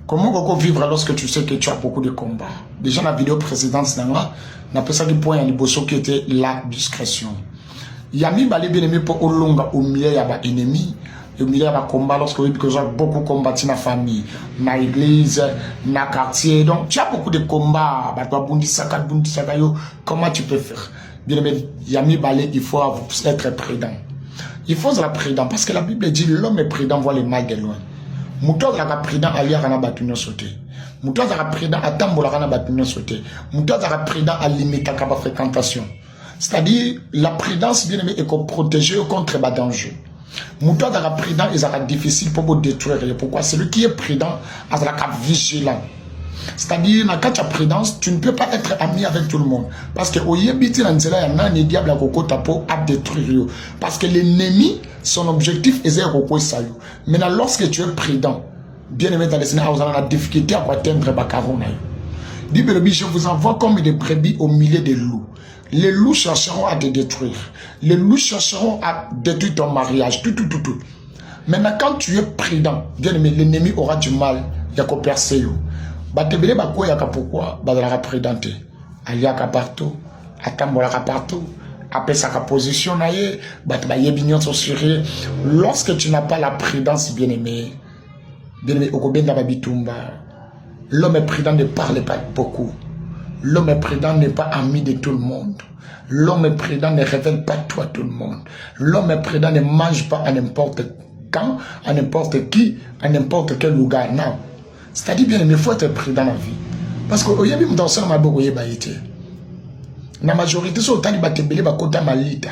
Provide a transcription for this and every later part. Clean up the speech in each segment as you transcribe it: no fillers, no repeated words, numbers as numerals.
Comment on peut vivre lorsque tu sais que tu as beaucoup de combats? Déjà, la vidéo précédente, on a fait ça du point à Niboso qui était la discrétion. Yami balé bien aimé pour Olonga au milieu, il y a des ennemis. Au milieu, il y a des combats lorsque vous avez beaucoup combattu dans la famille, dans l'église, dans le quartier. Donc, tu as beaucoup de combats. Comment tu peux faire? Bien aimé, Yami balé, il faut être prudent. Il faut être prudent parce que la Bible dit l'homme est prudent, voit les mal de loin. Mouton a prudent à lire à battu sauté. Mouton a prudent à tambola à battu sauté. Mouton a prudent à limiter la fréquentation. C'est-à-dire, la prudence, bien aimé, est qu'on protège contre les dangers. Mouton a prudent et ça difficile pour vous détruire. Pourquoi? Celui qui est prudent a vigilant. C'est-à-dire, quand tu as prudence, tu ne peux pas être ami avec tout le monde. Parce que au yébiti dans il y a un diable à détruire. Parce que l'ennemi, son objectif est de maintenant, lorsque tu es prudent, bien aimé dans les Seigneur, vous avez la difficulté à atteindre Bakarouna. Je vous envoie comme des brebis au milieu des loups. Les loups chercheront à te détruire. Les loups chercheront à détruire ton mariage. Tout. Maintenant, quand tu es prudent, bien aimé, l'ennemi aura du mal à percer. Batebele bako yaka pourquoi bazalaka prédenté aliaka partout atambolaka partout apesa ka position na ye batba yebinyon sosiri. Lorsque tu n'as pas la prudence, bien aimé okobenda babitumba. L'homme est prudent ne parle pas beaucoup. L'homme est prudent n'est pas ami de tout le monde. L'homme est prudent ne révèle pas tout à tout le monde. L'homme est prudent ne mange pas à n'importe quand, à n'importe qui, à n'importe quel lugar. Non. C'est-à-dire, bien aimé, il faut être prudent dans la vie. Parce que, il y a des gens qui la majorité, c'est autant de batebele bakota malita.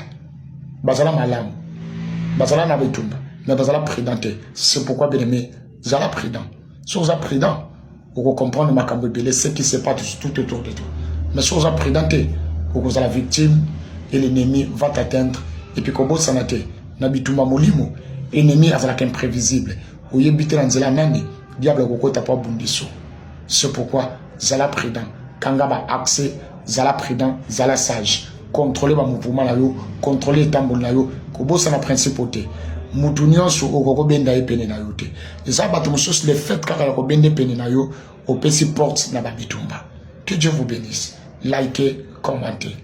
Bazala malam. Bazala nabetumba. Mais bazala prédenté. C'est pourquoi, bien aimé, zala prudent. Si vous êtes prudent, vous comprenez ma cambébele, ce qui se passe tout autour de toi. Mais si vous êtes prédenté, vous êtes la victime et l'ennemi va t'atteindre. Et puis, comme vous sanate, nabitumba molimo, ennemi a imprévisible. Vous y habitez dans la nani. Diable koko t'a pas bundiso. C'est pourquoi zala prudent. Kangaba accès, zala prudent, zala sage. Contrôler ma mouvement là yo, contrôler les tambours là yo. Kobo ça na principauté. Moutounion sur okoko benda e pene na yo te. Et ça bato moussous le fait kaka ko bende pene na yo, au pesi porte na babitumba. Que Dieu vous bénisse. Likez, commentez.